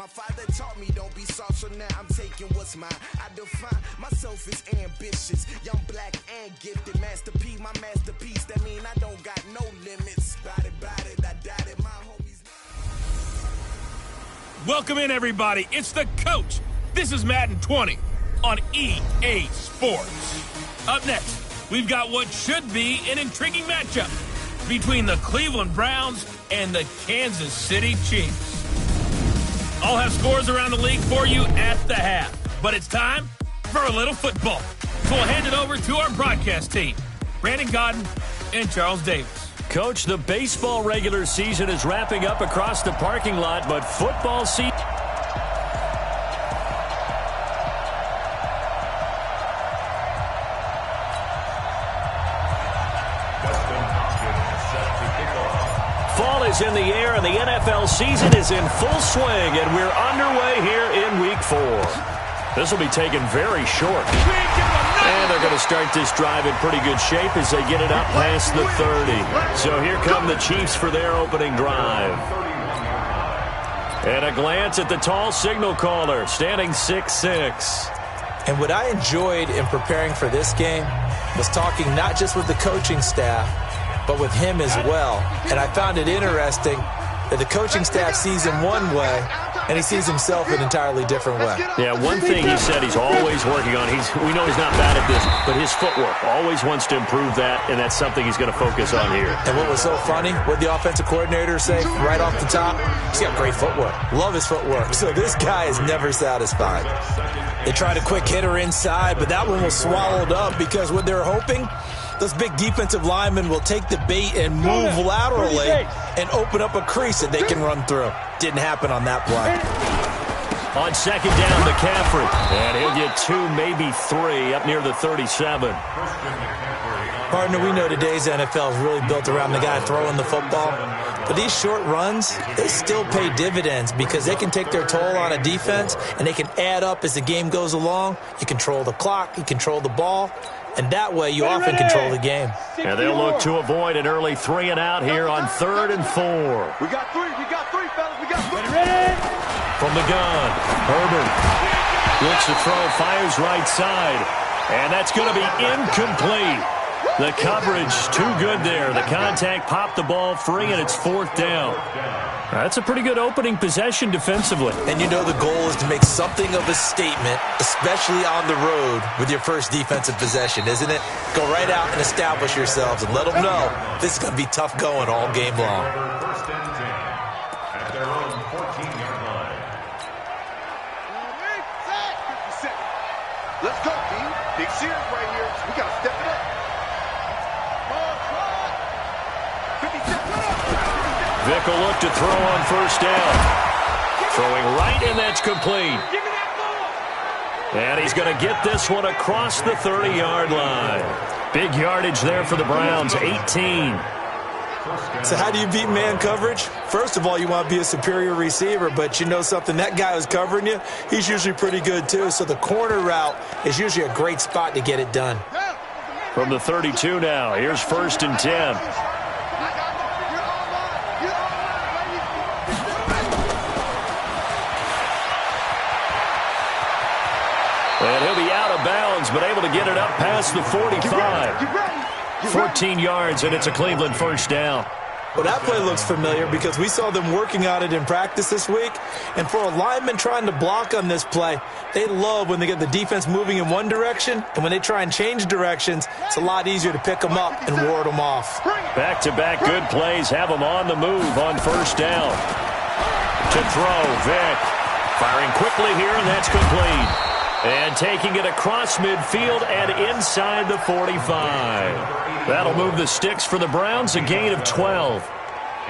father taught me don't be soft, so now I'm taking what's mine. I define myself as ambitious, young, black, and gifted. Masterpiece, my masterpiece. That mean I don't got no limits. Bout it, I doubt it. My homies. Welcome in, everybody. It's the Coach. This is Madden 20 on EA Sports. Up next, we've got what should be an intriguing matchup between the Cleveland Browns and the Kansas City Chiefs. I'll have scores around the league for you at the half, but it's time for a little football. So we'll hand it over to our broadcast team, Brandon Godden and Charles Davis. Coach, the baseball regular season is wrapping up across the parking lot, but football season... Fall is in the air, and the NFL season is in full swing, and we're underway here in Week 4. This will be taken very short. And they're going to start this drive in pretty good shape as they get it up past the 30. So here come the Chiefs for their opening drive. And a glance at the tall signal caller, standing 6'6". And what I enjoyed in preparing for this game was talking not just with the coaching staff, but with him as well. And I found it interesting that the coaching staff sees him one way, and he sees himself an entirely different way. Yeah, one thing he said he's always working on, we know he's not bad at this, but his footwork, always wants to improve that, and that's something he's going to focus on here. And what was so funny, what the offensive coordinator say right off the top, he's got great footwork. Love his footwork. So this guy is never satisfied. They tried a quick hitter inside, but that one was swallowed up because what they're hoping, those big defensive linemen will take the bait and move laterally and open up a crease that they can run through. Didn't happen on that play. On second down, McCaffrey. And he'll get 2, maybe 3 up near the 37. Partner, we know today's NFL is really built around the guy throwing the football. But these short runs, they still pay dividends because they can take their toll on a defense and they can add up as the game goes along. You control the clock, you control the ball, and that way you often control the game. And they'll look to avoid an early 3 and out here on 3rd and 4. We got three, fellas, we got 3. From the gun, Herbert looks to throw, fires right side, and that's going to be incomplete. The coverage too good there. The contact popped the ball free, and it's 4th down. That's a pretty good opening possession defensively. And you know the goal is to make something of a statement, especially on the road with your first defensive possession, isn't it? Go right out and establish yourselves and let them know this is going to be tough going all game long. First and 10 at their own 14-yard line. Let's go, team. Big series right here. We got to step it up. Vick will look to throw on first down. Throwing right, and that's complete. And he's going to get this one across the 30-yard line. Big yardage there for the Browns, 18. So how do you beat man coverage? First of all, you want to be a superior receiver, but you know something, that guy who's covering you, he's usually pretty good too. So the corner route is usually a great spot to get it done. From the 32 now, here's 1st and 10. And he'll be out of bounds, but able to get it up past the 45. 14 yards, and it's a Cleveland first down. Well, that play looks familiar because we saw them working on it in practice this week. And for a lineman trying to block on this play, they love when they get the defense moving in one direction. And when they try and change directions, it's a lot easier to pick them up and ward them off. Back-to-back good plays have them on the move on first down. To throw, Vick. Firing quickly here, and that's complete. And taking it across midfield and inside the 45. That'll move the sticks for the Browns, a gain of 12.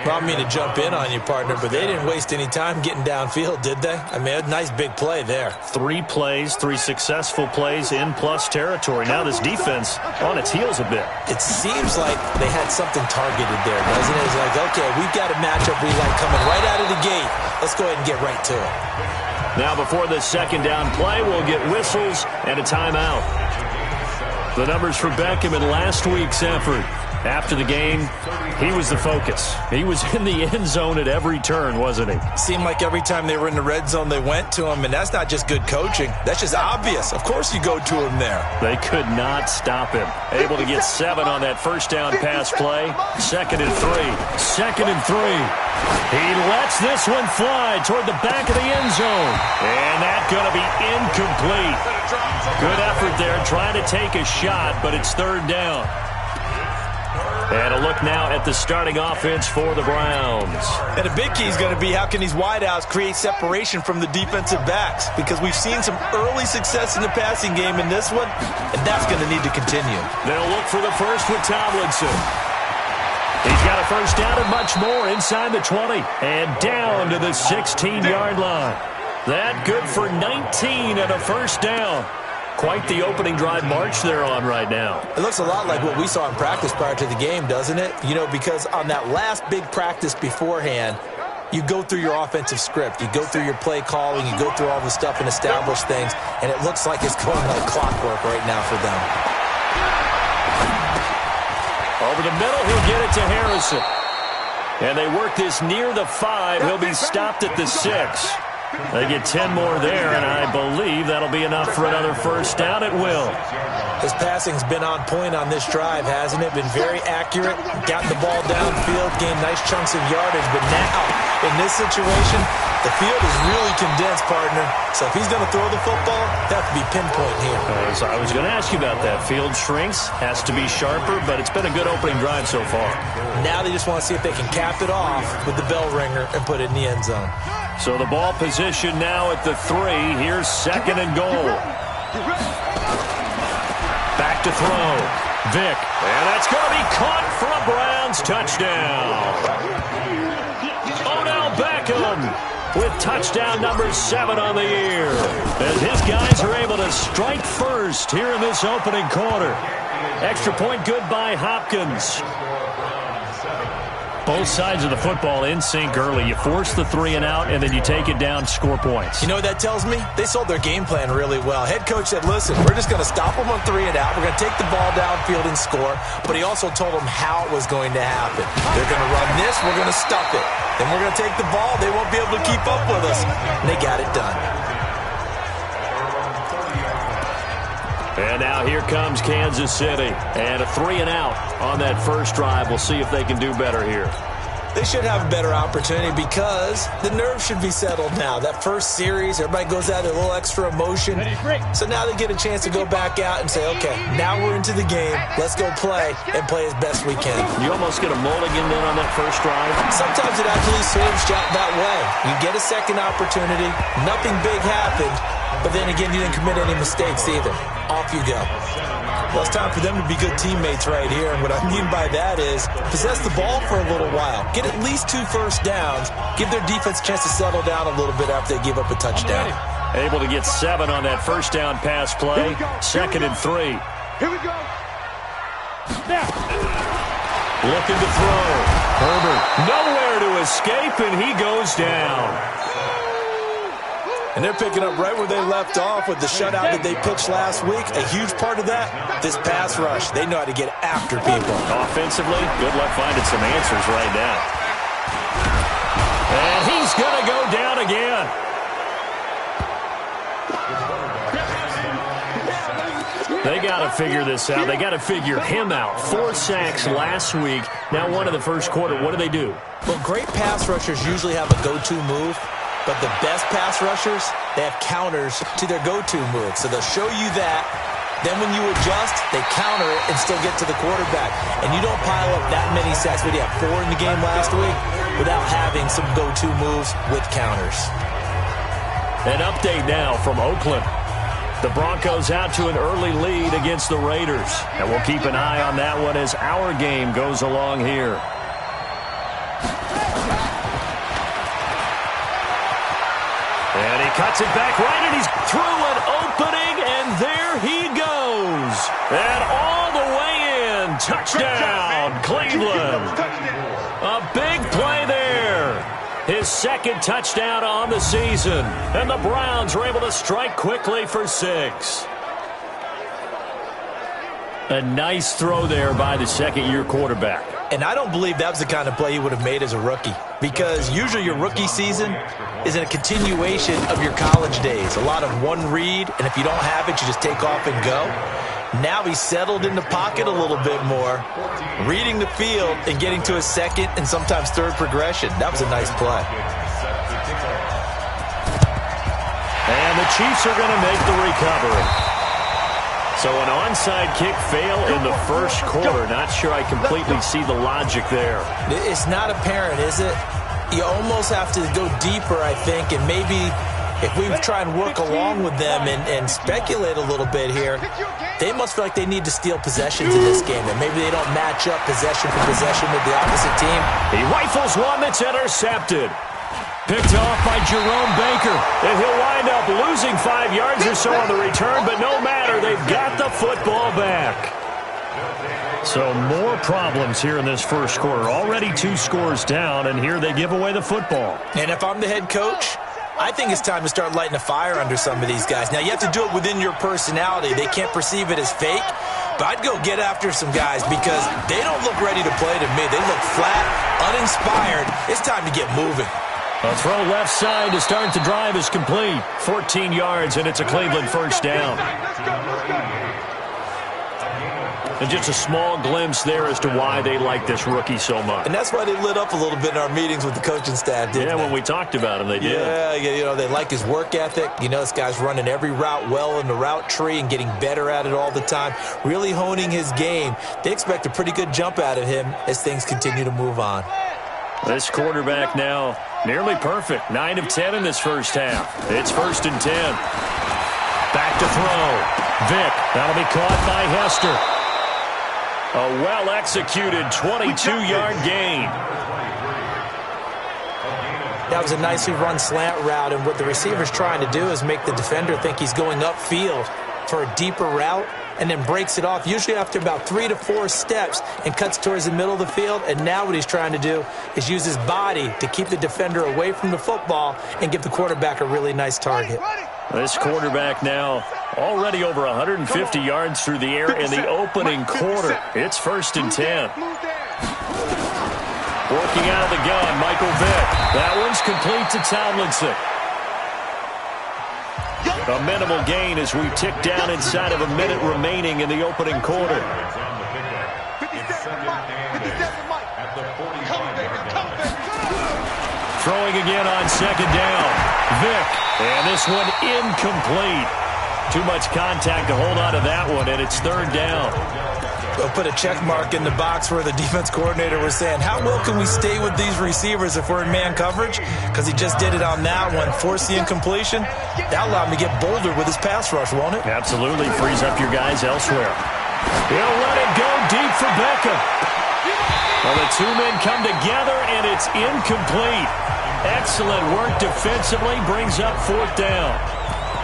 Well, I mean to jump in on you, partner, but they didn't waste any time getting downfield, did they? I mean, a nice big play there. 3 plays, 3 successful plays in plus territory. Now this defense on its heels a bit. It seems like they had something targeted there, doesn't it? It's like, okay, we've got a matchup we like coming right out of the gate. Let's go ahead and get right to it. Now before this second down play, we'll get whistles and a timeout. The numbers for Beckham in last week's effort. After the game, he was the focus. He was in the end zone at every turn, wasn't he? Seemed like every time they were in the red zone, they went to him, and that's not just good coaching. That's just obvious. Of course you go to him there. They could not stop him. Able to get 7 on that first down pass play. 2nd and 3. 2nd and 3. He lets this one fly toward the back of the end zone. And that's going to be incomplete. Good effort there trying to take a shot, but it's 3rd down. And a look now at the starting offense for the Browns. And a big key is going to be how can these wideouts create separation from the defensive backs, because we've seen some early success in the passing game in this one, and that's going to need to continue. They'll look for the first with Tomlinson. He's got a first down and much more inside the 20 and down to the 16-yard line. That good for 19 and a first down. Quite the opening drive march they're on right now. It looks a lot like what we saw in practice prior to the game, doesn't it? You know, because on that last big practice beforehand, you go through your offensive script. You go through your play calling. You go through all the stuff and establish things. And it looks like it's going like clockwork right now for them. Over the middle, he'll get it to Harrison. And they work this near the 5. He'll be stopped at the 6. They get 10 more there, and I believe that'll be enough for another first down. It will. His passing's been on point on this drive, hasn't it? Been very accurate, gotten the ball downfield, gained nice chunks of yardage. But now, in this situation, the field is really condensed, partner. So if he's going to throw the football, that have to be pinpoint here. So I was going to ask you about that. Field shrinks, has to be sharper, but it's been a good opening drive so far. Now they just want to see if they can cap it off with the bell ringer and put it in the end zone. So the ball position now at the 3. Here's 2nd and goal. Back to throw. Vick. And that's going to be caught for a Browns touchdown. Odell Beckham with touchdown number 7 on the year. As his guys are able to strike first here in this opening quarter. Extra point good by Hopkins. Both sides of the football in sync early. You force the 3 and out, and then you take it down, score points. You know what that tells me? They sold their game plan really well. Head coach said, listen, we're just going to stop them on 3 and out. We're going to take the ball downfield and score. But he also told them how it was going to happen. They're going to run this. We're going to stuff it. Then we're going to take the ball. They won't be able to keep up with us. And they got it done. And now here comes Kansas City. And a 3 and out on that first drive. We'll see if they can do better here. They should have a better opportunity because the nerves should be settled now. That first series, everybody goes out with a little extra emotion. So now they get a chance to go back out and say, okay, now we're into the game. Let's go play and play as best we can. You almost get a mulligan then on that first drive. Sometimes it actually serves that way. You get a second opportunity. Nothing big happened. But then again, you didn't commit any mistakes either. Off you go. Well, it's time for them to be good teammates right here. And what I mean by that is possess the ball for a little while. Get at least 2 first downs. Give their defense a chance to settle down a little bit after they give up a touchdown. Able to get 7 on that first down pass play. 2nd and 3. Here we go. Looking to throw. Herbert nowhere to escape, and he goes down. And they're picking up right where they left off with the shutout that they pitched last week. A huge part of that, this pass rush. They know how to get after people. Offensively, good luck finding some answers right now. And he's going to go down again. They got to figure this out. They got to figure him out. 4 sacks last week. Now 1 in the first quarter. What do? Well, great pass rushers usually have a go-to move. But the best pass rushers, they have counters to their go-to move. So they'll show you that. Then when you adjust, they counter it and still get to the quarterback. And you don't pile up that many sacks. But you have 4 in the game last week without having some go-to moves with counters. An update now from Oakland. The Broncos out to an early lead against the Raiders. And we'll keep an eye on that one as our game goes along here. And he cuts it back right, and he's through an opening, and there he goes. And all the way in. Touchdown, Cleveland. A big play there. His 2nd touchdown on the season. And the Browns are able to strike quickly for 6. A nice throw there by the second-year quarterback. And I don't believe that was the kind of play he would have made as a rookie, because usually your rookie season is a continuation of your college days. A lot of one read, and if you don't have it, you just take off and go. Now he's settled in the pocket a little bit more, reading the field and getting to his second and sometimes third progression. That was a nice play. And the Chiefs are going to make the recovery. So an onside kick fail in the first quarter. Not sure I completely see the logic there. It's not apparent, is it? You almost have to go deeper, I think, and maybe if we try and work along with them and speculate a little bit here, they must feel like they need to steal possessions in this game, and maybe they don't match up possession for possession with the opposite team. He rifles one that's intercepted. Picked off by Jerome Baker, and he'll wind up losing 5 yards or so on the return, but no matter, they've got the football back. So more problems here in this first quarter. Already 2 scores down, and here they give away the football. And if I'm the head coach, I think it's time to start lighting a fire under some of these guys. Now, you have to do it within your personality. They can't perceive it as fake, but I'd go get after some guys because they don't look ready to play to me. They look flat, uninspired. It's time to get moving. A throw left side to start the drive is complete. 14 yards, and it's a Cleveland first down. And just a small glimpse there as to why they like this rookie so much. And that's why they lit up a little bit in our meetings with the coaching staff, didn't they? Yeah, when we talked about him, they did. Yeah, you know, they like his work ethic. You know, this guy's running every route well in the route tree and getting better at it all the time, really honing his game. They expect a pretty good jump out of him as things continue to move on. This quarterback now nearly perfect. 9 of 10 in this first half. It's 1st and 10. Back to throw. Vick, that'll be caught by Hester. A well-executed 22-yard gain. That was a nicely run slant route, and what the receiver's trying to do is make the defender think he's going upfield for a deeper route, and then breaks it off, usually after about 3 to 4 steps, and cuts towards the middle of the field. And now what he's trying to do is use his body to keep the defender away from the football and give the quarterback a really nice target. This quarterback now already over 150 yards through the air in the opening quarter. It's 1st and 10. Working out of the gun, Michael Vick. That one's complete to Tomlinson. A minimal gain as we tick down inside of a minute remaining in the opening quarter. Throwing again on 2nd down. Vick, and this one incomplete. Too much contact to hold on to that one, and it's 3rd down. We'll put a check mark in the box where the defense coordinator was saying, how well can we stay with these receivers if we're in man coverage? Because he just did it on that one, forced the incompletion. That'll allow him to get bolder with his pass rush, won't it? Absolutely. Frees up your guys elsewhere. He'll let it go deep for Beckham. Well, the 2 men come together, and it's incomplete. Excellent work defensively, brings up 4th down.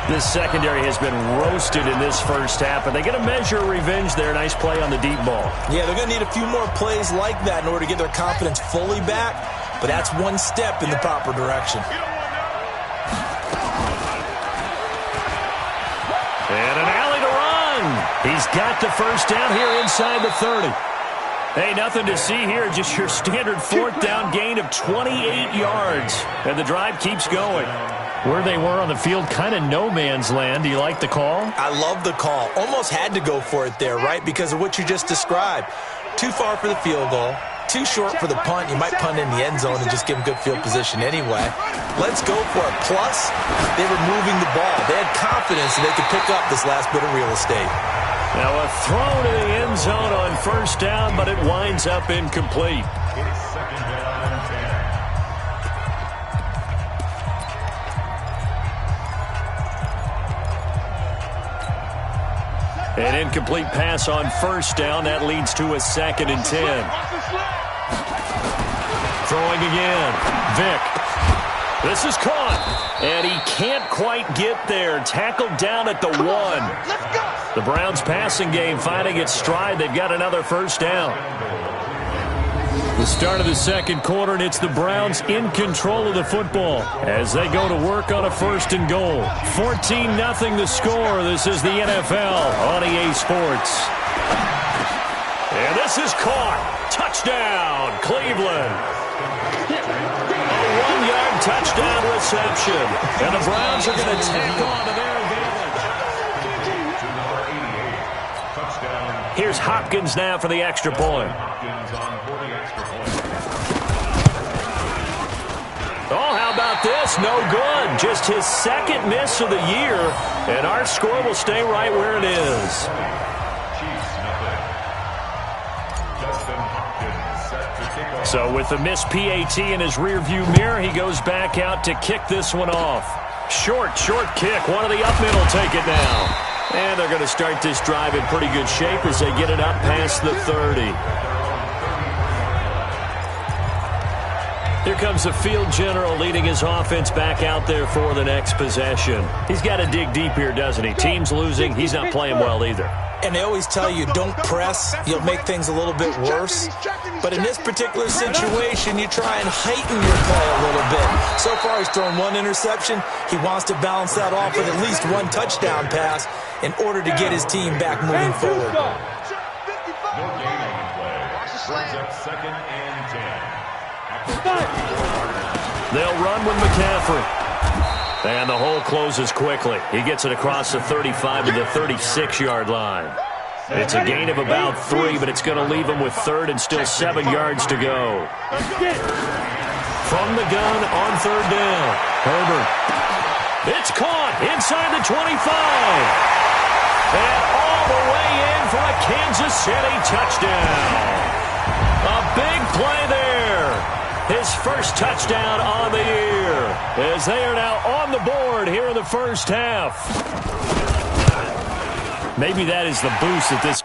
This secondary has been roasted in this first half, and they get a measure of revenge there. Nice play on the deep ball. Yeah, they're going to need a few more plays like that in order to get their confidence fully back, but that's one step in the proper direction. And an alley to run. He's got the first down here inside the 30. Hey, nothing to see here, just your standard 4th down gain of 28 yards. And the drive keeps going. Where they were on the field, kind of no man's land. Do you like the call? I love the call. Almost had to go for it there, right? Because of what you just described. Too far for the field goal. Too short for the punt. You might punt in the end zone and just give them good field position anyway. Let's go for it. Plus, they were moving the ball. They had confidence that they could pick up this last bit of real estate. Now a throw to the end zone on 1st down, but it winds up incomplete. An incomplete pass on 1st down. That leads to a 2nd and 10. Throwing again. Vick. This is caught. And he can't quite get there. Tackled down at the 1. The Browns passing game finding its stride. They've got another 1st down. The start of the second quarter, and it's the Browns in control of the football as they go to work on a 1st and goal. 14-0 the score. This is the NFL on EA Sports. And this is caught. Touchdown, Cleveland. A 1-yard touchdown reception. And the Browns are going to tack on to their advantage. Here's Hopkins now for the extra point. Oh, how about this? No good. Just his second miss of the year. And our score will stay right where it is. So with the missed PAT in his rearview mirror, he goes back out to kick this one off. Short kick. One of the up middle take it now. And they're going to start this drive in pretty good shape as they get it up past the 30. Here comes the field general leading his offense back out there for the next possession. He's got to dig deep here, doesn't he? Team's losing. He's not playing well either. And they always tell you, don't press. You'll make things a little bit worse. But in this particular situation, you try and heighten your play a little bit. So far, he's thrown one interception. He wants to balance that off with at least one touchdown pass in order to get his team back moving forward. Second and 10. They'll run with McCaffrey. And the hole closes quickly. He gets it across the 35 to the 36-yard line. It's a gain of about 3, but it's going to leave him with third and still 7 yards to go. From the gun on third down. Herbert. It's caught inside the 25. And all the way in for a Kansas City touchdown. A big play there. His first touchdown on the year, as they are now on the board here in the first half. Maybe that is the boost that this...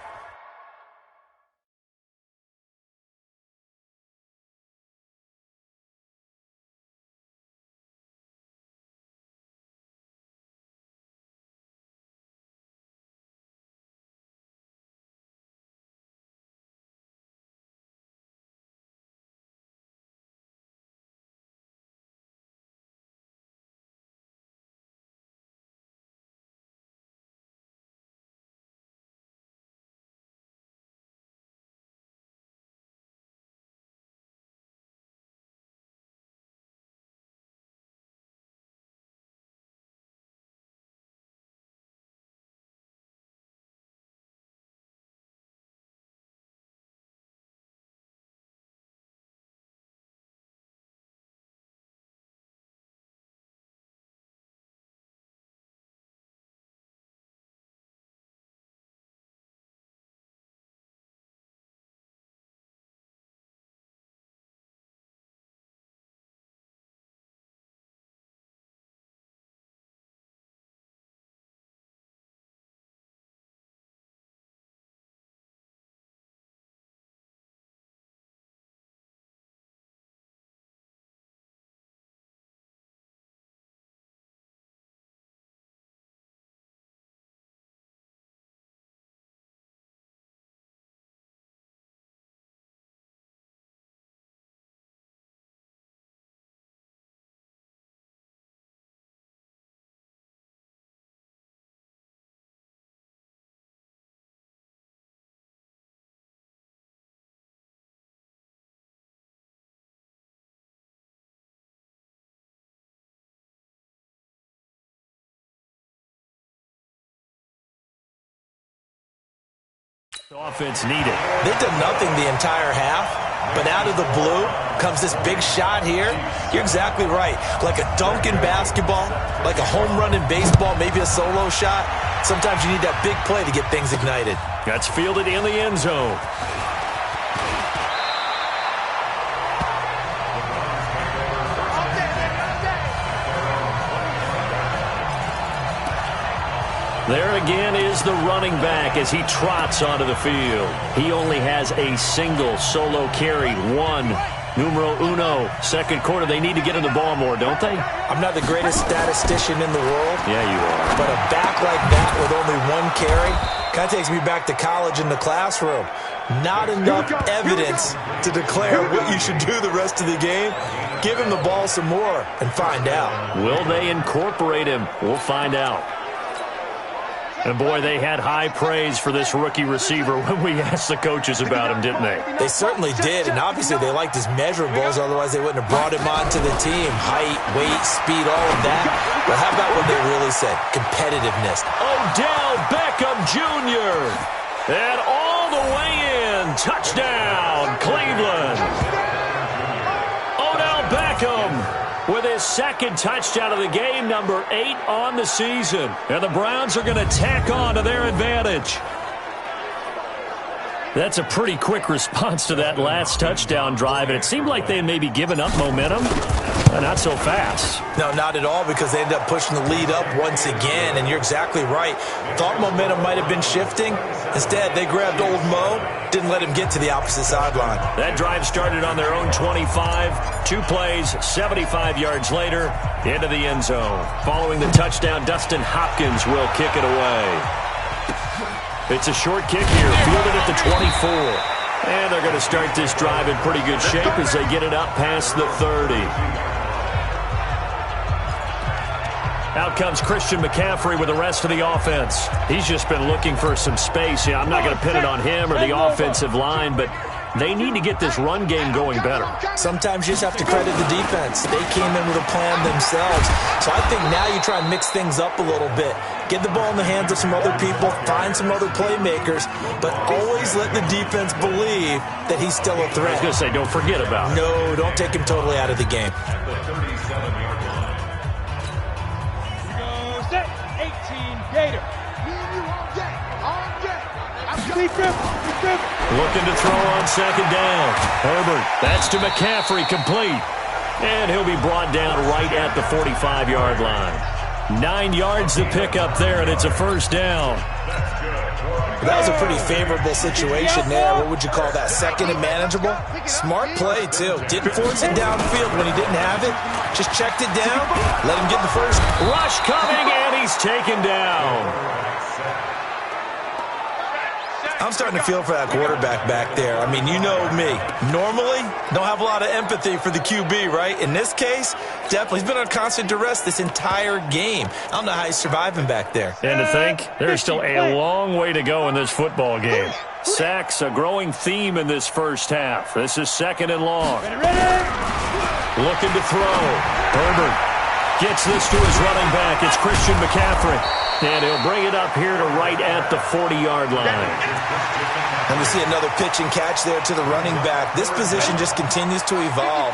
offense needed. They've done nothing the entire half, but out of the blue comes this big shot here. You're exactly right. Like a dunk in basketball, like a home run in baseball, maybe a solo shot. Sometimes you need that big play to get things ignited. That's fielded in the end zone. There again is the running back as he trots onto the field. He only has a single solo carry, one. Numero uno, second quarter. They need to get in the ball more, don't they? I'm not the greatest statistician in the world. Yeah, you are. But a back like that with only one carry kind of takes me back to college in the classroom. Not enough evidence to declare what you should do the rest of the game. Give him the ball some more and find out. Will they incorporate him? We'll find out. And, boy, they had high praise for this rookie receiver when we asked the coaches about him, didn't they? They certainly did, and obviously they liked his measurables, otherwise they wouldn't have brought him onto the team. Height, weight, speed, all of that. But how about what they really said? Competitiveness. Odell Beckham Jr. And all the way in. Touchdown, Cleveland. Odell Beckham with his second touchdown of the game, number 8 on the season. And the Browns are going to tack on to their advantage. That's a pretty quick response to that last touchdown drive, and it seemed like they had maybe given up momentum. Not so fast. No, not at all, because they ended up pushing the lead up once again, and you're exactly right. Thought momentum might have been shifting. Instead, they grabbed old Mo, didn't let him get to the opposite sideline. That drive started on their own 25. 2 plays, 75 yards later, into the end zone. Following the touchdown, Dustin Hopkins will kick it away. It's a short kick here, fielded at the 24. And they're going to start this drive in pretty good shape as they get it up past the 30. Out comes Christian McCaffrey with the rest of the offense. He's just been looking for some space. Yeah, I'm not going to pin it on him or the offensive line, but they need to get this run game going better. Sometimes you just have to credit the defense. They came in with a plan themselves. So I think now you try and mix things up a little bit. Get the ball in the hands of some other people, find some other playmakers, but always let the defense believe that he's still a threat. I was going to say, don't forget about him. No, don't take him totally out of the game. Set 18 Gator. Looking to throw on second down. Herbert, that's to McCaffrey, complete. And he'll be brought down right at the 45-yard line. 9 yards to pick up there, and it's a first down. That was a pretty favorable situation there. What would you call that? Second and manageable? Smart play, too. Didn't force it downfield when he didn't have it. Just checked it down, let him get the first. Rush coming, and he's taken down. I'm starting to feel for that quarterback back there. I mean, you know me. Normally, don't have a lot of empathy for the QB, right? In this case, definitely. He's been on constant duress this entire game. I don't know how he's surviving back there. And to think, there's still a long way to go in this football game. Sacks, a growing theme in this first half. This is second and long. Looking to throw. Herbert gets this to his running back. It's Christian McCaffrey. And he'll bring it up here to right at the 40-yard line. And we see another pitch and catch there to the running back. This position just continues to evolve.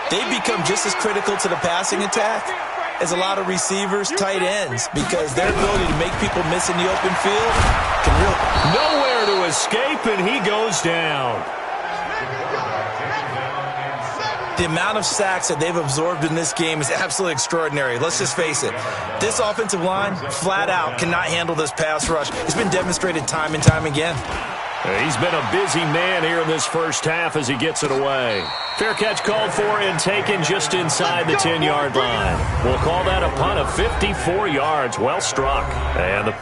They become just as critical to the passing attack as a lot of receivers, tight ends, because their ability to make people miss in the open field can really... Nowhere to escape, and he goes down. The amount of sacks that they've absorbed in this game is absolutely extraordinary. Let's just face it. This offensive line, flat out, cannot handle this pass rush. It's been demonstrated time and time again. He's been a busy man here in this first half as he gets it away. Fair catch called for and taken just inside the 10-yard line. We'll call that a punt of 54 yards. Well struck. And the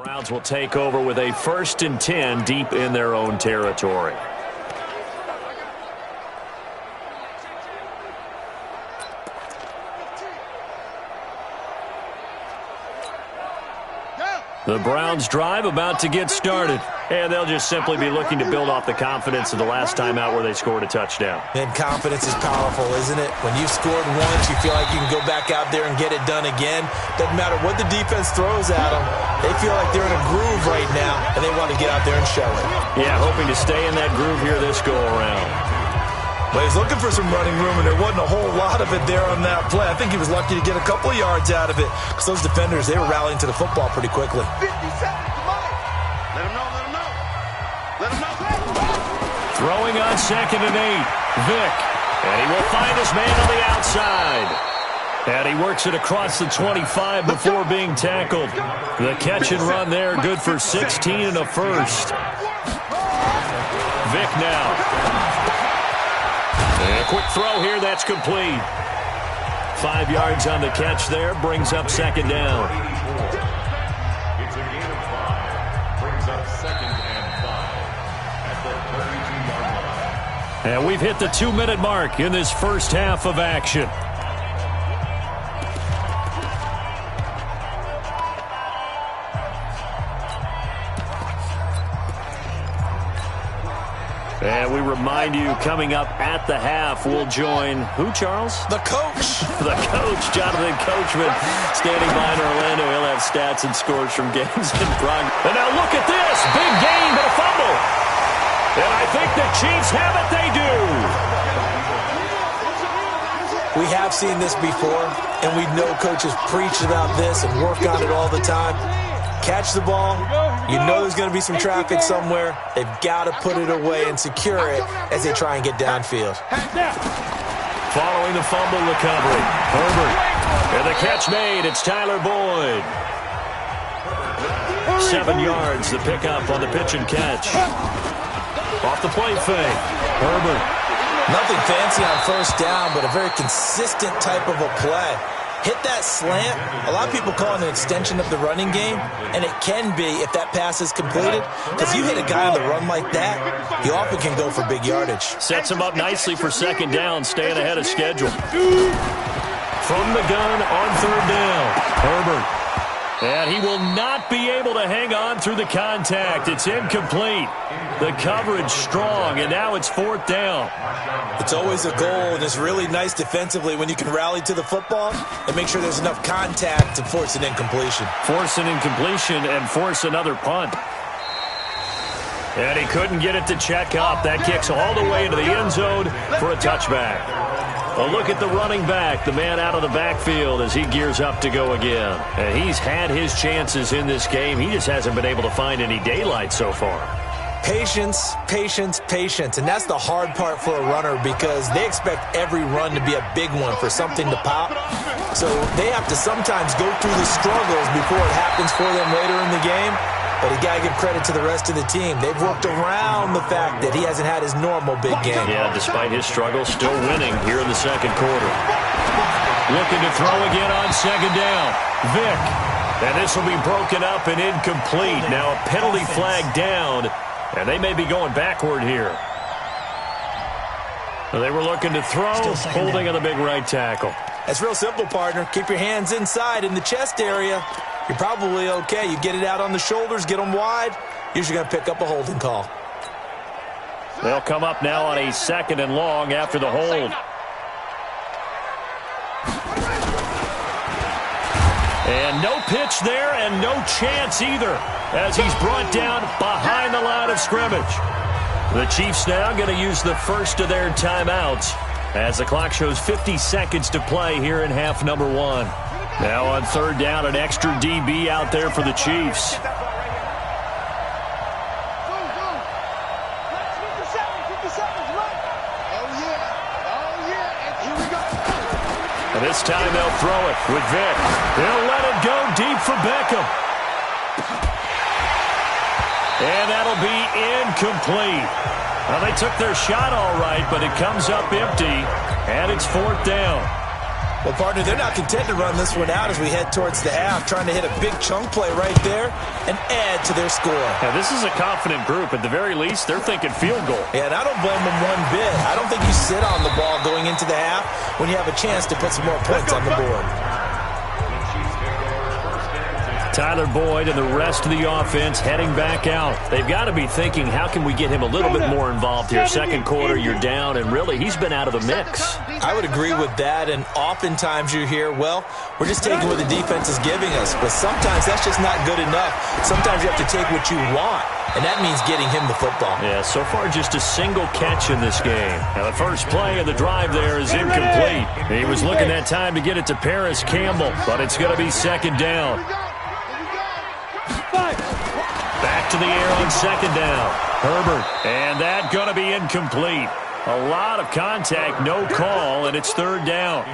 Browns will take over with a 1st and 10 deep in their own territory. The Browns drive about to get started, and they'll just simply be looking to build off the confidence of the last time out where they scored a touchdown. And confidence is powerful, isn't it? When you've scored once, you feel like you can go back out there and get it done again. Doesn't matter what the defense throws at them. They feel like they're in a groove right now, and they want to get out there and show it. Yeah, hoping to stay in that groove here this go-around. But he's looking for some running room, and there wasn't a whole lot of it there on that play. I think he was lucky to get a couple of yards out of it because those defenders, they were rallying to the football pretty quickly. 50 seconds to Mike. Let him know, let him know. Let him know. Throwing on 2nd and 8. Vick. And he will find his man on the outside. And he works it across the 25 before being tackled. The catch and run there, good for 16 and a first. Vick now. And a quick throw here, that's complete. 5 yards on the catch there. Brings up second down. It's a gain of 5. Brings up 2nd and 5 at the 32-yard line. And we've hit the 2-minute mark in this first half of action. And we remind you, coming up at the half, we'll join who, Charles? The coach. The coach, Jonathan Coachman, standing by in Orlando. He'll have stats and scores from games in progress. And now look at this. Big gain, but a fumble. And I think the Chiefs have it. They do. We have seen this before, and we know coaches preach about this and work on it all the time. Catch the ball. You know there's going to be some traffic somewhere. They've got to put it away and secure it as they try and get downfield. Following the fumble recovery, Herbert. And the catch made. It's Tyler Boyd. 7 yards, the pickup on the pitch and catch. Off the play fake, Herbert. Nothing fancy on first down, but a very consistent type of a play. Hit that slant. A lot of people call it an extension of the running game, and it can be if that pass is completed, because you hit a guy on the run like that, he often can go for big yardage. Sets him up nicely for second down, staying ahead of schedule. From the gun on third down, Herbert. And he will not be able to hang on through the contact. It's incomplete. The coverage strong, and now it's fourth down. It's always a goal, and it's really nice defensively when you can rally to the football and make sure there's enough contact to force an incompletion. Force an incompletion and force another punt. And he couldn't get it to check up. That kicks all the way into the end zone for a touchback. A look at the running back, the man out of the backfield as he gears up to go again. And he's had his chances in this game. He just hasn't been able to find any daylight so far. Patience, patience, patience. And that's the hard part for a runner because they expect every run to be a big one for something to pop. So they have to sometimes go through the struggles before it happens for them later in the game. But you got to give credit to the rest of the team. They've worked around the fact that he hasn't had his normal big game. Yeah, despite his struggles, still winning here in the second quarter. Looking to throw again on second down. Vick. And this will be broken up and incomplete. Now a penalty flag down, and they may be going backward here. They were looking to throw, holding on the big right tackle. That's real simple, partner. Keep your hands inside in the chest area. You're probably okay. You get it out on the shoulders, get them wide. Usually going to pick up a holding call. They'll come up now on a second and long after the hold. And no pitch there and no chance either as he's brought down behind the line of scrimmage. The Chiefs now going to use the first of their timeouts as the clock shows 50 seconds to play here in half number one. Now on third down, an extra DB out there for the Chiefs. And this time they'll throw it with Vick. They'll let it go deep for Beckham. And that'll be incomplete. Well, they took their shot all right, but it comes up empty, and it's fourth down. Well, partner, they're not content to run this one out as we head towards the half, trying to hit a big chunk play right there and add to their score. Now, this is a confident group. At the very least, they're thinking field goal. Yeah, and I don't blame them one bit. I don't think you sit on the ball going into the half when you have a chance to put some more points on the board. Tyler Boyd and the rest of the offense heading back out. They've got to be thinking, how can we get him a little bit more involved here? Second quarter, you're down, and really, he's been out of the mix. I would agree with that, and oftentimes you hear, well, we're just taking what the defense is giving us, but sometimes that's just not good enough. Sometimes you have to take what you want, and that means getting him the football. Yeah, so far just a single catch in this game. Now, the first play of the drive there is incomplete. He was looking that time to get it to Paris Campbell, but it's going to be second down. Back to the air on second down. Herbert. And that going to be incomplete. A lot of contact, no call, and it's third down.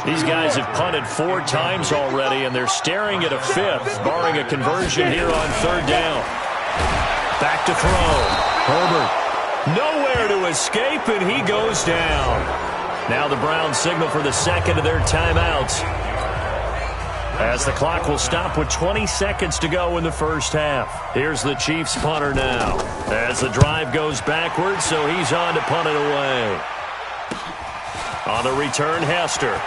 These guys have punted 4 times already, and they're staring at a fifth, barring a conversion here on third down. Back to throw. Herbert. Nowhere to escape, and he goes down. Now the Browns signal for the second of their timeouts, as the clock will stop with 20 seconds to go in the first half. Here's the Chiefs punter now, as the drive goes backwards, so he's on to punt it away. On the return, Hester.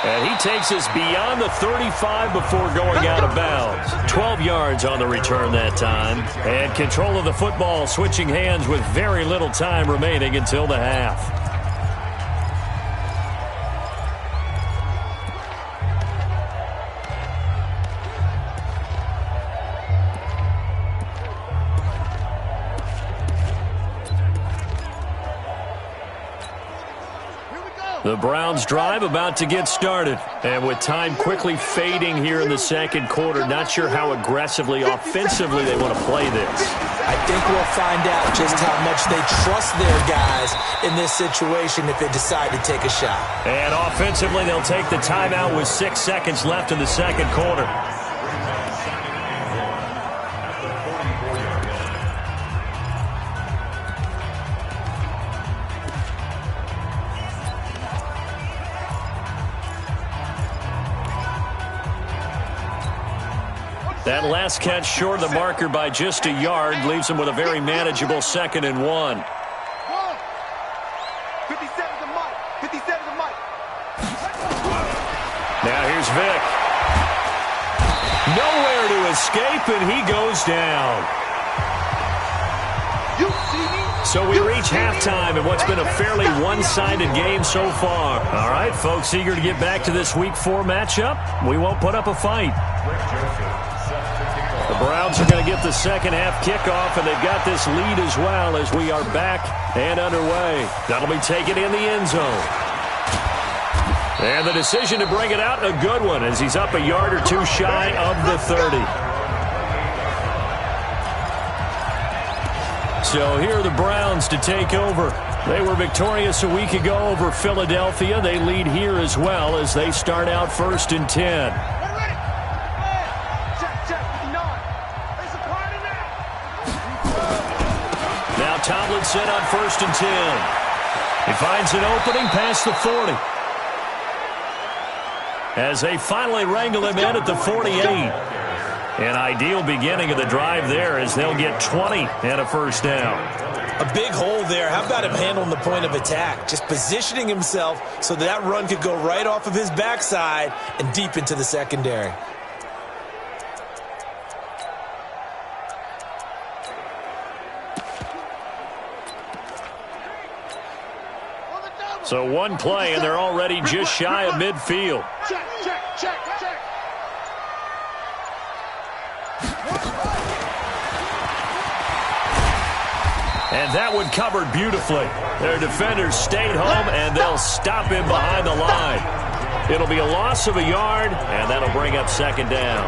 And he takes us beyond the 35 before going out of bounds. 12 yards on the return that time. And control of the football switching hands with very little time remaining until the half. The Browns drive about to get started. And with time quickly fading here in the second quarter, not sure how aggressively, offensively they want to play this. I think we'll find out just how much they trust their guys in this situation if they decide to take a shot. And offensively, they'll take the timeout with 6 seconds left in the second quarter. That last catch short of the marker by just a yard leaves him with a very manageable 2nd and 1. 57 to Mike. 57 to Mike. Now here's Vic. Nowhere to escape, and he goes down. You see me? So we reach halftime in what's been a fairly one-sided game so far. All right, folks, eager to get back to this Week 4 matchup. We won't put up a fight. The Browns are going to get the second half kickoff, and they've got this lead as well as we are back and underway. That'll be taken in the end zone. And the decision to bring it out, a good one, as he's up a yard or two shy of the 30. So here are the Browns to take over. They were victorious a week ago over Philadelphia. They lead here as well as they start out 1st and 10. Tomlinson on 1st and 10. He finds an opening past the 40. As they finally wrangle him in at the 48. An ideal beginning of the drive there as they'll get 20 and a first down. A big hole there. How about him handling the point of attack? Just positioning himself so that run could go right off of his backside and deep into the secondary. So one play, and they're already just shy of midfield. Check. And that one covered beautifully. Their defenders stayed home, and they'll stop him behind the line. It'll be a loss of a yard, and that'll bring up 2nd down.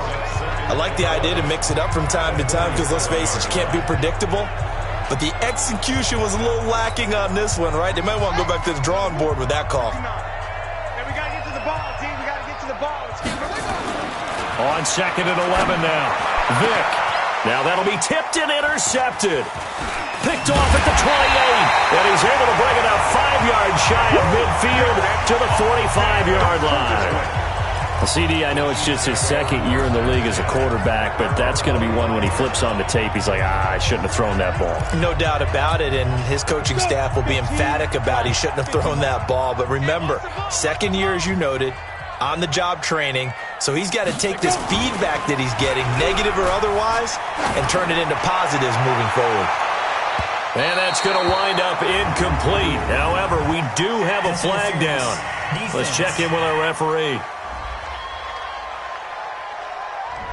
I like the idea to mix it up from time to time because, let's face it, you can't be predictable. But the execution was a little lacking on this one, right? They might want to go back to the drawing board with that call. Hey, we got to get to the ball, team. We got to get to the ball. On 2nd and 11 now. Vic. Now that'll be tipped and intercepted. Picked off at the 28. And he's able to bring it up 5 yards shy of midfield to the 45-yard line. CD, I know it's just his 2nd year in the league as a quarterback, but that's going to be one when he flips on the tape, he's like, I shouldn't have thrown that ball. No doubt about it, and his coaching staff will be emphatic about he shouldn't have thrown that ball. But remember, 2nd year, as you noted, on-the-job training, so he's got to take this feedback that he's getting, negative or otherwise, and turn it into positives moving forward. And that's going to wind up incomplete. However, we do have a flag down. Let's check in with our referee.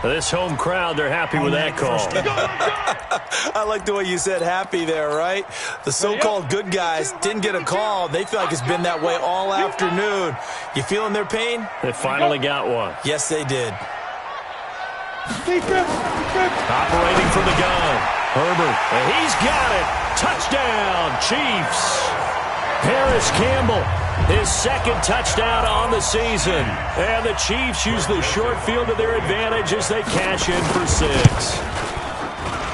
This home crowd, they're happy with that call. I like the way you said happy there, right? The so-called good guys didn't get a call. They feel like it's been that way all afternoon. You feeling their pain? They finally got one. Yes, they did. Operating from the gun. Herbert. And he's got it. Touchdown, Chiefs. Paris Campbell, his 2nd touchdown on the season. And the Chiefs use the short field to their advantage as they cash in for 6.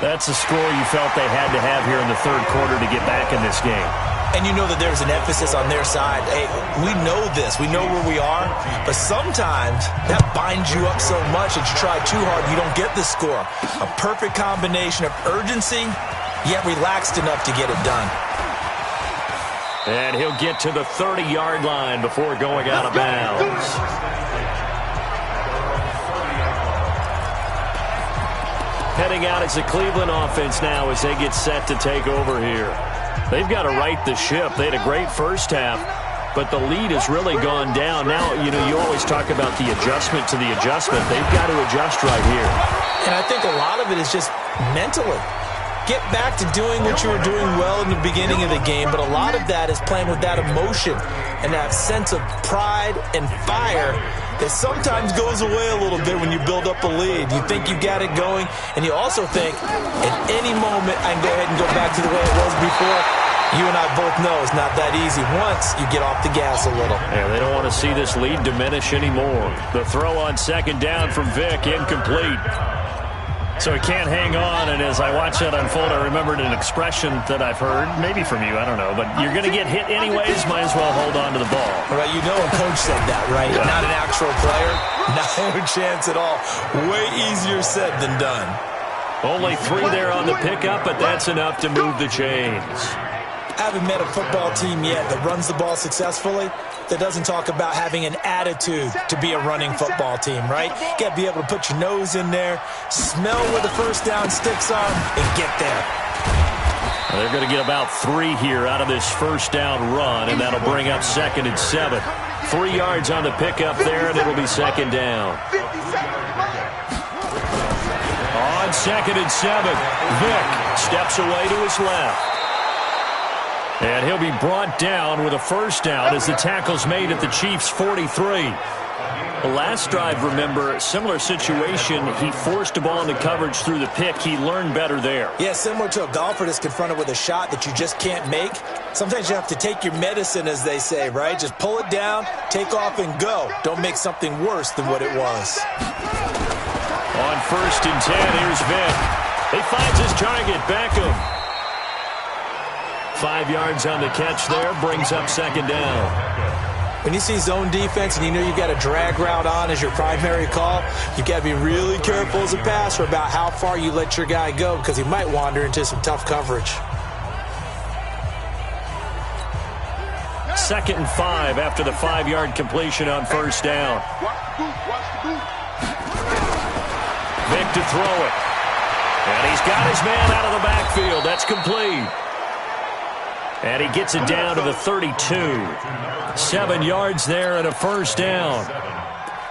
That's a score you felt they had to have here in the 3rd quarter to get back in this game. And you know that there's an emphasis on their side. Hey, we know this. We know where we are. But sometimes that binds you up so much that you try too hard, you don't get the score. A perfect combination of urgency, yet relaxed enough to get it done. And he'll get to the 30-yard line before going out of bounds. Heading out is the Cleveland offense now as they get set to take over here. They've got to right the ship. They had a great first half, but the lead has really gone down. Now, you know, you always talk about the adjustment to the adjustment. They've got to adjust right here. And I think a lot of it is just mentally. Get back to doing what you were doing well in the beginning of the game, but a lot of that is playing with that emotion and that sense of pride and fire that sometimes goes away a little bit when you build up a lead. You think you got it going, and you also think at any moment I can go ahead and go back to the way it was before. You and I both know it's not that easy once you get off the gas a little. Yeah, they don't want to see this lead diminish anymore. The throw on second down from Vick, incomplete. So he can't hang on, and as I watch that unfold, I remembered an expression that I've heard, maybe from you, I don't know, but you're going to get hit anyways, might as well hold on to the ball. Right, you know a coach said that, right? Yeah. Not an actual player, no chance at all. Way easier said than done. Only 3 there on the pickup, but that's enough to move the chains. I haven't met a football team yet that runs the ball successfully that doesn't talk about having an attitude to be a running football team, right? You got to be able to put your nose in there, smell where the first down sticks are, and get there. Well, they're going to get about 3 here out of this first down run, and that'll bring up 2nd and 7. 3 yards on the pickup there, and it'll be 2nd down. On 2nd and 7, Vick steps away to his left. And he'll be brought down with a first down as the tackle's made at the Chiefs' 43. The last drive, remember, similar situation. He forced a ball into coverage through the pick. He learned better there. Yeah, similar to a golfer that's confronted with a shot that you just can't make. Sometimes you have to take your medicine, as they say, right? Just pull it down, take off, and go. Don't make something worse than what it was. On 1st and 10, here's Vick. He finds his target, Beckham. 5 yards on the catch there, brings up 2nd down. When you see zone defense and you know you got a drag route on as your primary call, you got to be really careful as a passer about how far you let your guy go because he might wander into some tough coverage. 2nd and 5 after the 5-yard completion on first down. Vick to throw it. And he's got his man out of the backfield. That's complete. And he gets it down to the 32. 7 yards there and a first down.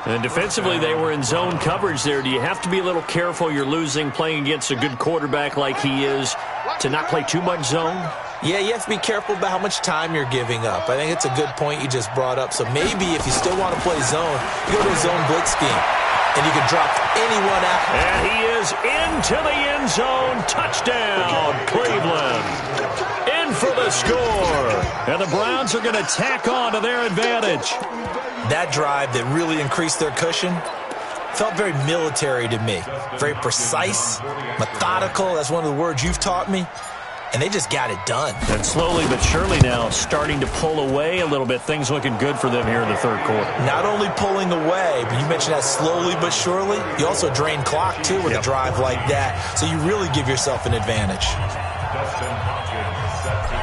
And defensively, they were in zone coverage there. Do you have to be a little careful? You're losing playing against a good quarterback like he is to not play too much zone? Yeah, you have to be careful about how much time you're giving up. I think it's a good point you just brought up. So maybe if you still want to play zone, you go to a zone blitz scheme. And you can drop anyone out. And he is into the end zone. Touchdown, Cleveland. In for the score. And the Browns are going to tack on to their advantage. That drive that really increased their cushion felt very military to me. Very precise, methodical. That's one of the words you've taught me. And they just got it done. And slowly but surely now starting to pull away a little bit. Things looking good for them here in the third quarter. Not only pulling away, but you mentioned that slowly but surely. You also drain clock, too, with a drive like that. So you really give yourself an advantage.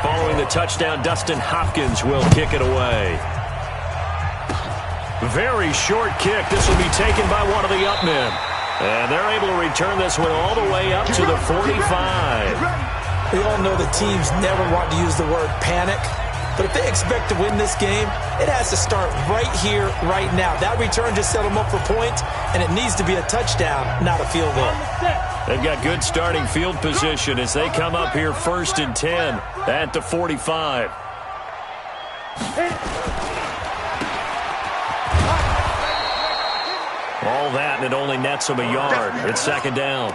Following the touchdown, Dustin Hopkins will kick it away. Very short kick. This will be taken by one of the up men. And they're able to return this one all the way up to the 45. We all know that teams never want to use the word panic. But if they expect to win this game, it has to start right here, right now. That return just set them up for points, and it needs to be a touchdown, not a field goal. They've got good starting field position as they come up here 1st and 10 at the 45. All that, and it only nets them a yard. It's 2nd down.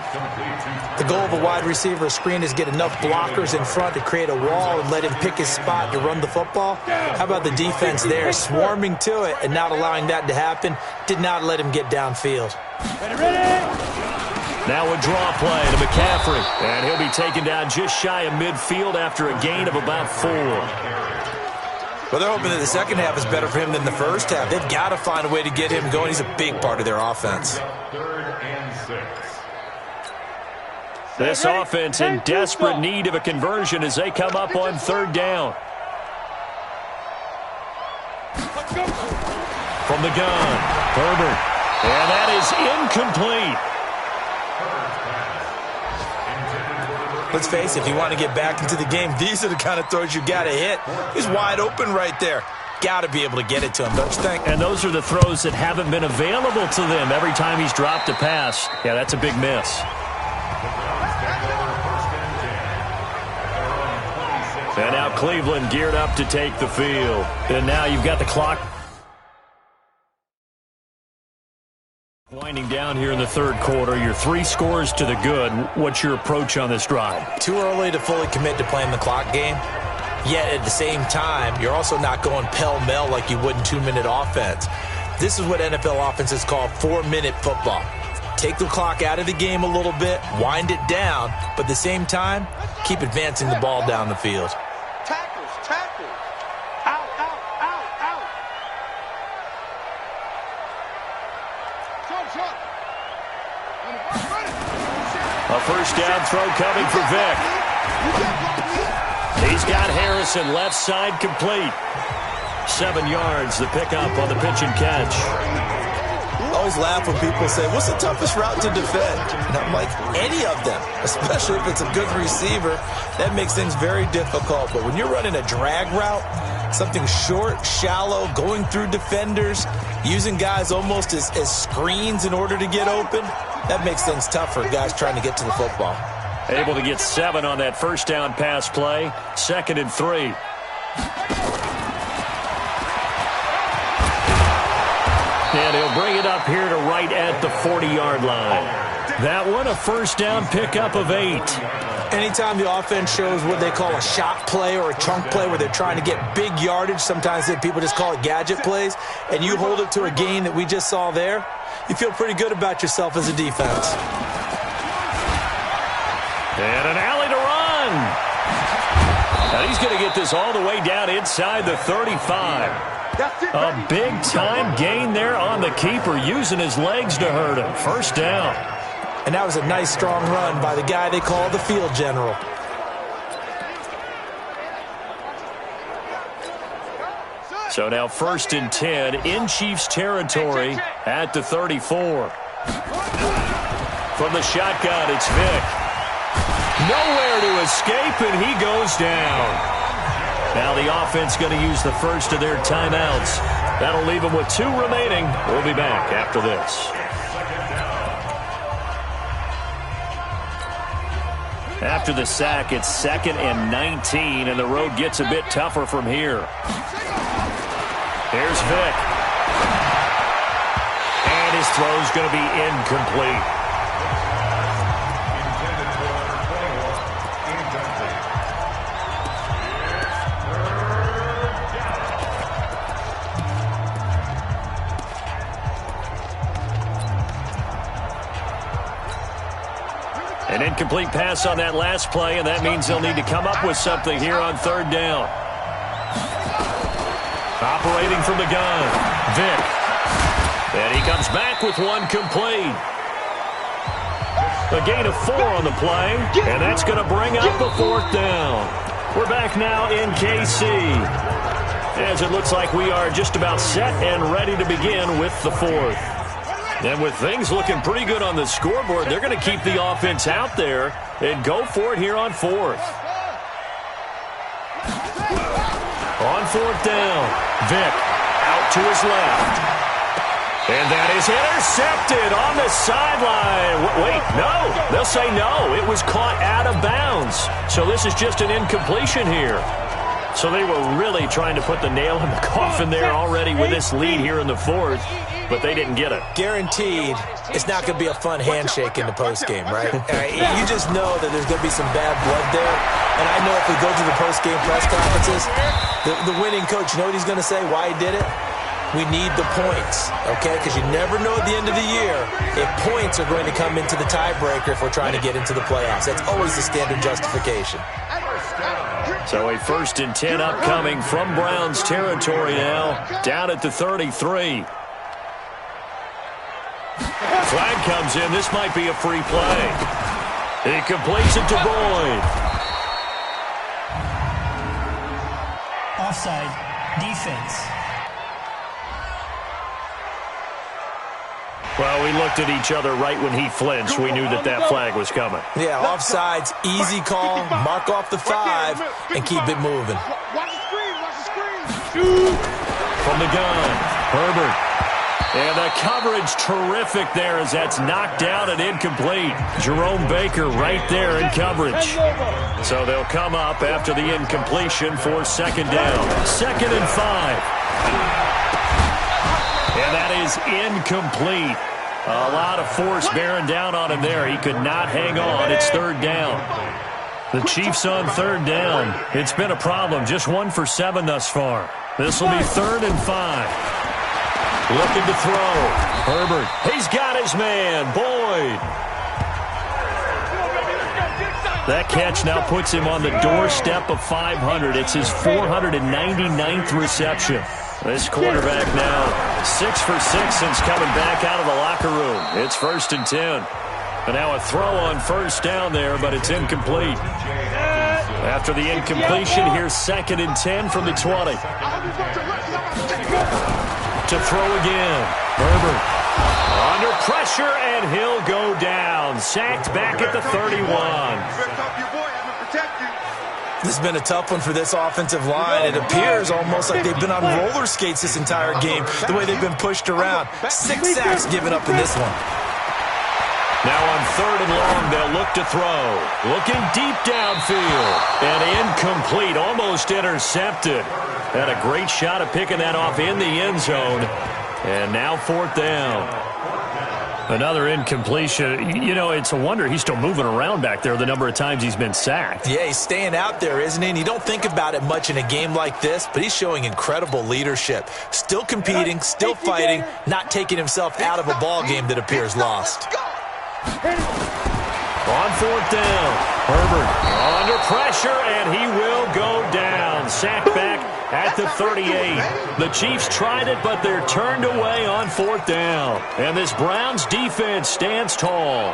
The goal of a wide receiver screen is get enough blockers in front to create a wall and let him pick his spot to run the football. How about the defense there, swarming to it and not allowing that to happen? Did not let him get downfield. Now a draw play to McCaffrey. And he'll be taken down just shy of midfield after a gain of about 4. Well, they're hoping that the second half is better for him than the first half. They've got to find a way to get him going. He's a big part of their offense. 3rd and 6. This offense in desperate need of a conversion as they come up on 3rd down. From the gun, Herbert. And that is incomplete. Let's face it, if you want to get back into the game, these are the kind of throws you got to hit. He's wide open right there. Got to be able to get it to him, don't you think? And those are the throws that haven't been available to them every time he's dropped a pass. Yeah, that's a big miss. And now Cleveland geared up to take the field. And now you've got the clock winding down here in the 3rd quarter. Your 3 scores to the good. What's your approach on this drive? Too early to fully commit to playing the clock game. Yet at the same time, you're also not going pell-mell like you would in 2-minute offense. This is what NFL offenses call 4-minute football. Take the clock out of the game a little bit, wind it down, but at the same time, keep advancing the ball down the field. Tackles. Out. A first down throw coming for Vick. He's got Harrison left side complete. 7 yards, the pickup on the pitch and catch. I always laugh when people say, what's the toughest route to defend? And I'm like, any of them, especially if it's a good receiver. That makes things very difficult. But when you're running a drag route, something short, shallow, going through defenders, using guys almost as screens in order to get open, that makes things tough for guys trying to get to the football. Able to get 7 on that first down pass play. 2nd and 3. And he'll bring it up here to right at the 40-yard line. That one, a first down pickup of 8. Anytime the offense shows what they call a shot play or a chunk play where they're trying to get big yardage, sometimes people just call it gadget plays, and you hold it to a gain that we just saw there, you feel pretty good about yourself as a defense. And an alley to run. Now he's going to get this all the way down inside the 35. A big-time gain there on the keeper, using his legs to hurt him. First down. And that was a nice, strong run by the guy they call the field general. So now 1st and 10 in Chiefs territory at the 34. From the shotgun, it's Vick. Nowhere to escape, and he goes down. Now the offense going to use the first of their timeouts. That'll leave them with 2 remaining. We'll be back after this. After the sack, it's 2nd and 19, and the road gets a bit tougher from here. Here's Vick. And his throw's going to be incomplete. An incomplete pass on that last play, and that means they'll need to come up with something here on 3rd down. Operating from the gun, Vick. And he comes back with 1 complete. A gain of 4 on the play, and that's going to bring up a 4th down. We're back now in KC, as it looks like we are just about set and ready to begin with the 4th. And with things looking pretty good on the scoreboard, they're going to keep the offense out there and go for it here on 4th. On 4th down, Vick out to his left. And that is intercepted on the sideline. Wait, no. They'll say no. It was caught out of bounds. So this is just an incompletion here. So they were really trying to put the nail in the coffin there already with this lead here in the 4th. But they didn't get it. Guaranteed, it's not going to be a fun handshake in the postgame, right? You just know that there's going to be some bad blood there. And I know if we go to the postgame press conferences, the winning coach, you know what he's going to say, why he did it? We need the points, okay? Because you never know at the end of the year if points are going to come into the tiebreaker if we're trying to get into the playoffs. That's always the standard justification. So a 1st and 10 upcoming from Browns territory now, down at the 33. Flag comes in. This might be a free play. He completes it to Boyd. Offside. Defense. Well, we looked at each other right when he flinched. We knew that that flag was coming. Yeah, offsides, easy call, mark off the 5, and keep it moving. Watch the screen, watch the screen. From the gun, Herbert. And the coverage terrific there as that's knocked down and incomplete. Jerome Baker right there in coverage. So they'll come up after the incompletion for 2nd down. 2nd and 5. And that is incomplete. A lot of force bearing down on him there. He could not hang on. It's 3rd down. The Chiefs on 3rd down. It's been a problem. Just 1 for 7 thus far. This will be 3rd and 5. Looking to throw. Herbert. He's got his man. Boyd. That catch now puts him on the doorstep of 500. It's his 499th reception. This quarterback now 6 for 6 since coming back out of the locker room. It's 1st and 10. And now a throw on 1st down there, but it's incomplete. After the incompletion, here's 2nd and 10 from the 20. To throw again. Herbert under pressure, and he'll go down. Sacked back at the 31. This has been a tough one for this offensive line. It appears almost like they've been on roller skates this entire game, the way they've been pushed around. 6 sacks given up in this one. Now on 3rd and long, they'll look to throw. Looking deep downfield. And incomplete, almost intercepted. Had a great shot at picking that off in the end zone. And now 4th down. Another incompletion. You know, it's a wonder he's still moving around back there the number of times he's been sacked. Yeah, he's staying out there, isn't he? And you don't think about it much in a game like this, but he's showing incredible leadership. Still competing, still fighting, not taking himself out of a ball game that appears lost. On 4th down, Herbert under pressure, and he will go down. Sacked back at the 38. The Chiefs tried it, but they're turned away on 4th down. And this Browns defense stands tall.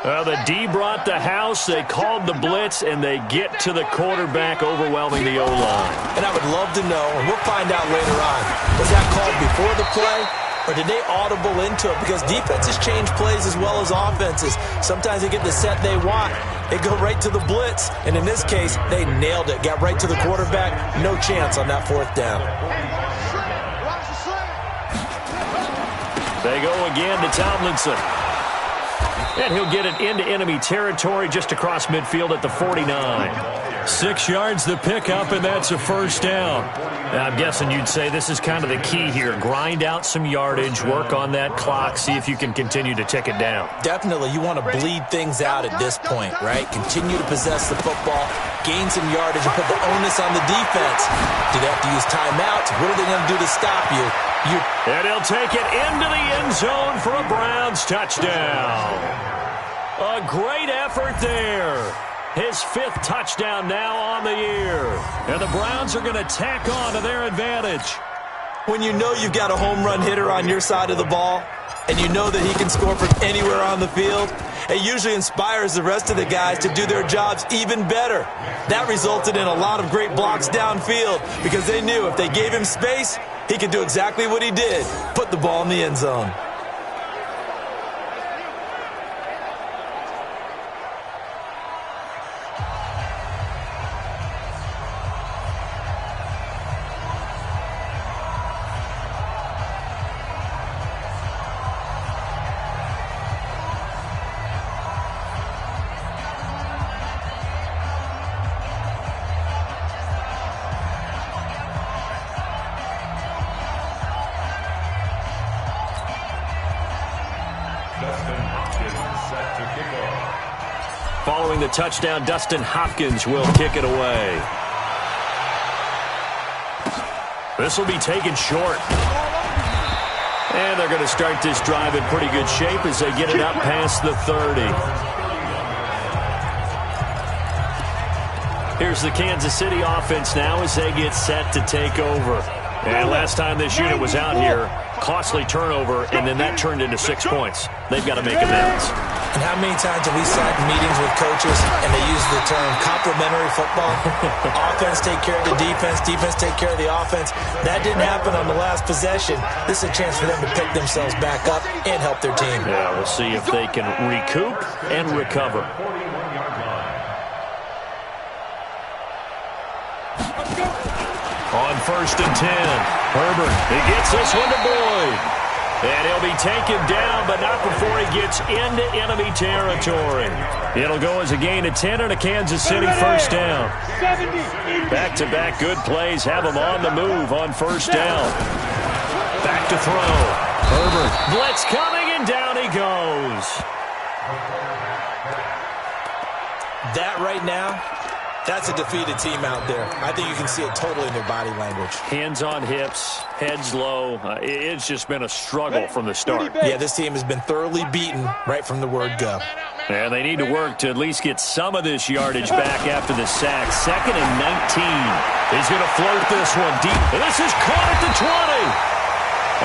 The D brought the house, they called the blitz, and they get to the quarterback, overwhelming the O-line. And I would love to know, and we'll find out later on, was that called before the play? Or did they audible into it? Because defenses change plays as well as offenses. Sometimes they get the set they want. They go right to the blitz. And in this case, they nailed it. Got right to the quarterback. No chance on that 4th down. They go again to Tomlinson. And he'll get it into enemy territory just across midfield at the 49. 6 yards the pickup, and that's a 1st down. Now, I'm guessing you'd say this is kind of the key here. Grind out some yardage, work on that clock, see if you can continue to tick it down. Definitely. You want to bleed things out at this point, right? Continue to possess the football, gain some yardage, and put the onus on the defense. Do they have to use timeouts? What are they going to do to stop you? And he'll take it into the end zone for a Browns touchdown. A great effort there. His 5th touchdown now on the year. And the Browns are going to tack on to their advantage. When you know you've got a home run hitter on your side of the ball, and you know that he can score from anywhere on the field, it usually inspires the rest of the guys to do their jobs even better. That resulted in a lot of great blocks downfield because they knew if they gave him space, he could do exactly what he did, put the ball in the end zone. Following the touchdown, Dustin Hopkins will kick it away. This will be taken short. And they're going to start this drive in pretty good shape as they get it up past the 30. Here's the Kansas City offense now as they get set to take over. And last time this unit was out here, costly turnover, and then that turned into 6 points. They've got to make amends. And how many times have we sat in meetings with coaches and they use the term complementary football? Offense take care of the defense, defense take care of the offense. That didn't happen on the last possession. This is a chance for them to pick themselves back up and help their team. Yeah, we'll see if they can recoup and recover. On 1st and 10, Herbert, he gets this one to Boyd. And he'll be taken down, but not before he gets into enemy territory. It'll go as a gain of 10 and a Kansas City first down. Back-to-back good plays have him on the move on 1st down. Back to throw. Herbert, blitz coming, and down he goes. That right now, that's a defeated team out there. I think you can see it totally in their body language. Hands on hips, heads low. It's just been a struggle from the start. Yeah, this team has been thoroughly beaten right from the word go. And they need to work to at least get some of this yardage back after the sack. 2nd and 19. He's going to float this one deep. And this is caught at the 20.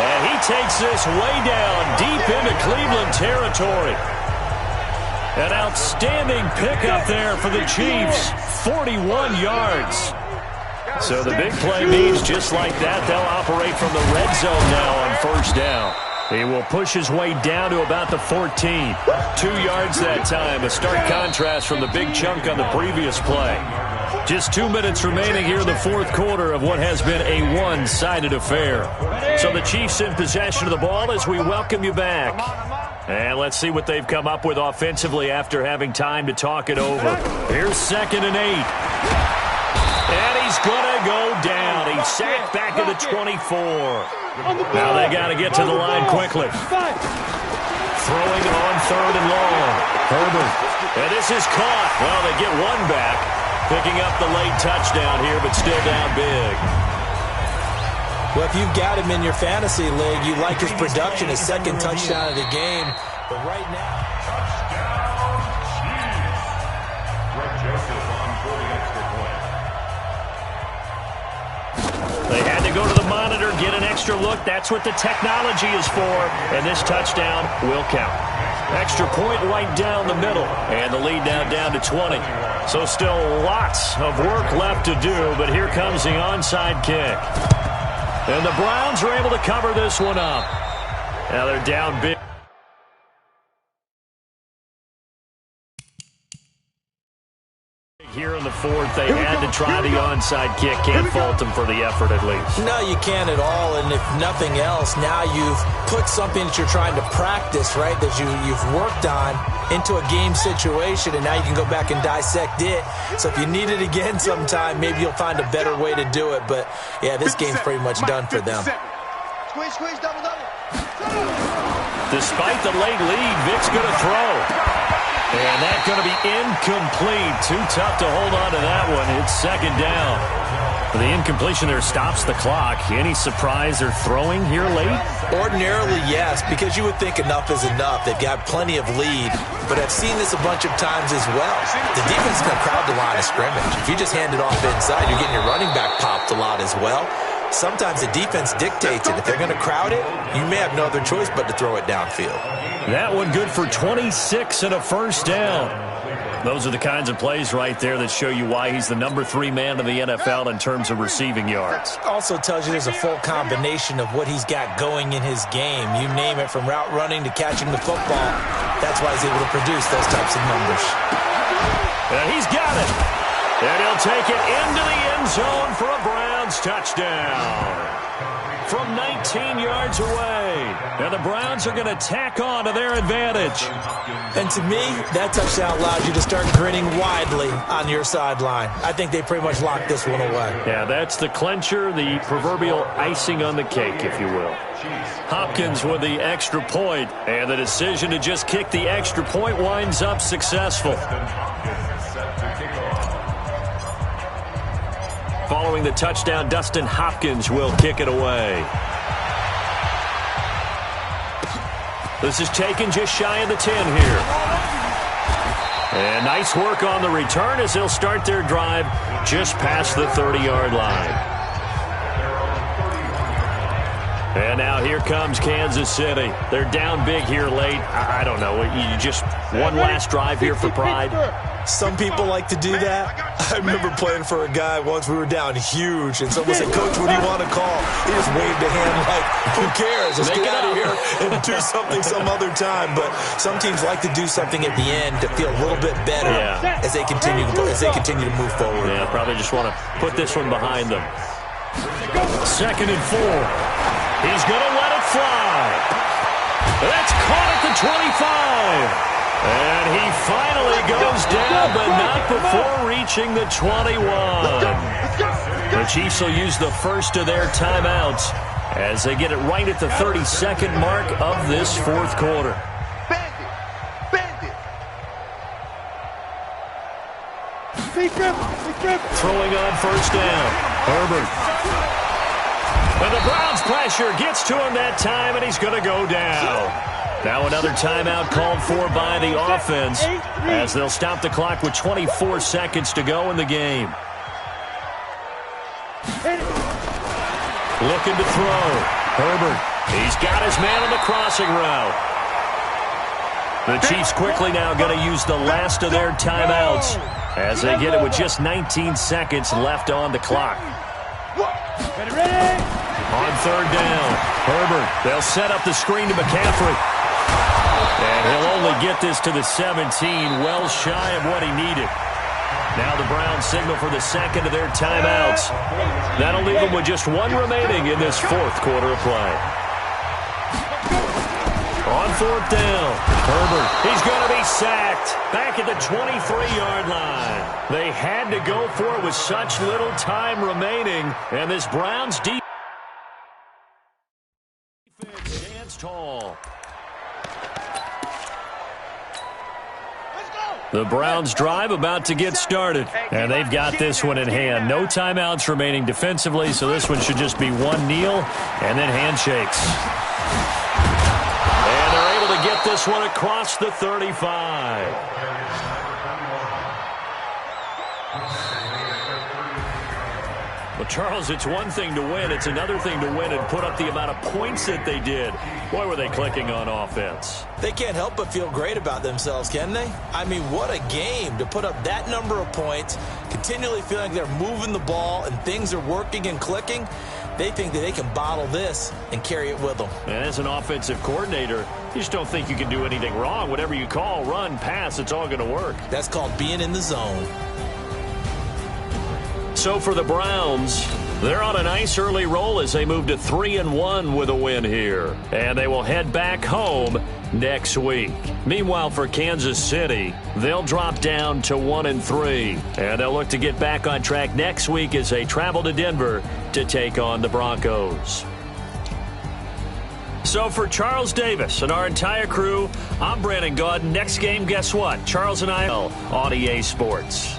And he takes this way down deep into Cleveland territory. An outstanding pickup there for the Chiefs. 41 yards. So the big play means just like that, they'll operate from the red zone now on 1st down. He will push his way down to about the 14. 2 yards that time. A stark contrast from the big chunk on the previous play. Just 2 minutes remaining here in the 4th quarter of what has been a one-sided affair. So the Chiefs in possession of the ball as we welcome you back. And let's see what they've come up with offensively after having time to talk it over. Here's 2nd and 8. And he's going to go down. He's sacked back at the 24. Now they got to get to the line quickly. Throwing on 3rd and long. Herbert. And this is caught. Well, they get one back. Picking up the late touchdown here, but still down big. Well, if you've got him in your fantasy league, you like his production, his 2nd touchdown of the game. But right now, they had to go to the monitor, get an extra look. That's what the technology is for. And this touchdown will count. Extra point right down the middle. And the lead now down to 20. So still lots of work left to do, but here comes the onside kick. And the Browns are able to cover this one up. Now they're down big. Here in the 4th, they had to try the onside kick. Can't fault them for the effort at least. No, you can't at all. And if nothing else, now you've put something that you're trying to practice, right, that you've worked on into a game situation, and now you can go back and dissect it. So if you need it again sometime, maybe you'll find a better way to do it. But, yeah, this game's pretty much done for them. Squeeze, double. Despite the late lead, Vic's going to throw. And that's going to be incomplete. Too tough to hold on to that one. It's 2nd down. The incompletion there stops the clock. Any surprise they're throwing here late? Ordinarily, yes, because you would think enough is enough. They've got plenty of lead, but I've seen this a bunch of times as well. The defense is going to crowd the line of scrimmage. If you just hand it off inside, you're getting your running back popped a lot as well. Sometimes the defense dictates it. If they're going to crowd it, you may have no other choice but to throw it downfield. That one good for 26 and a 1st down. Those are the kinds of plays right there that show you why he's the number 3 man in the NFL in terms of receiving yards. Also tells you there's a full combination of what he's got going in his game. You name it, from route running to catching the football. That's why he's able to produce those types of numbers. And he's got it. And he'll take it into the end zone for a Browns touchdown. From 19 yards away. And the Browns are going to tack on to their advantage. And to me, that touchdown allowed you to start grinning widely on your sideline. I think they pretty much locked this one away. Yeah, that's the clincher, the proverbial icing on the cake, if you will. Hopkins with the extra point, and the decision to just kick the extra point winds up successful. Following the touchdown, Dustin Hopkins will kick it away. This is taken just shy of the 10 here. And nice work on the return as they'll start their drive just past the 30-yard line. And now here comes Kansas City. They're down big here late. I don't know. You just one last drive here for pride. Some people like to do that. I remember playing for a guy once. We were down huge, and someone said, "Coach, what do you want to call?" He just waved a hand like, "Who cares? Let's get out of here and do something some other time." But some teams like to do something at the end to feel a little bit better as they continue to move forward. Yeah, probably just want to put this one behind them. 2nd and 4. He's going to let it fly. That's caught at the 25. And he finally goes down, but not before reaching the 21. The Chiefs will use the first of their timeouts as they get it right at the 32nd mark of this fourth quarter. Throwing on first down. Herbert. And the Browns pressure gets to him that time, and he's going to go down. Now another timeout called for by the offense as they'll stop the clock with 24 seconds to go in the game. Looking to throw. Herbert. He's got his man on the crossing route. The Chiefs quickly now going to use the last of their timeouts as they get it with just 19 seconds left on the clock. On third down, Herbert. They'll set up the screen to McCaffrey. And he'll only get this to the 17, well shy of what he needed. Now the Browns signal for the second of their timeouts. That'll leave them with just one remaining in this fourth quarter of play. On fourth down, Herbert. He's going to be sacked back at the 23-yard line. They had to go for it with such little time remaining. And this Browns defense stands tall. The Browns drive about to get started, and they've got this one in hand. No timeouts remaining defensively, so this one should just be one kneel and then handshakes. And they're able to get this one across the 35. Well, Charles, it's one thing to win. It's another thing to win and put up the amount of points that they did. Boy, were they clicking on offense. They can't help but feel great about themselves, can they? I mean, what a game to put up that number of points, continually feeling they're moving the ball and things are working and clicking. They think that they can bottle this and carry it with them. And as an offensive coordinator, you just don't think you can do anything wrong. Whatever you call, run, pass, it's all going to work. That's called being in the zone. So for the Browns, they're on a nice early roll as they move to 3-1 with a win here. And they will head back home next week. Meanwhile, for Kansas City, they'll drop down to 1-3. And they'll look to get back on track next week as they travel to Denver to take on the Broncos. So for Charles Davis and our entire crew, I'm Brandon Gaudin. Next game, guess what? Charles and I on EA Sports.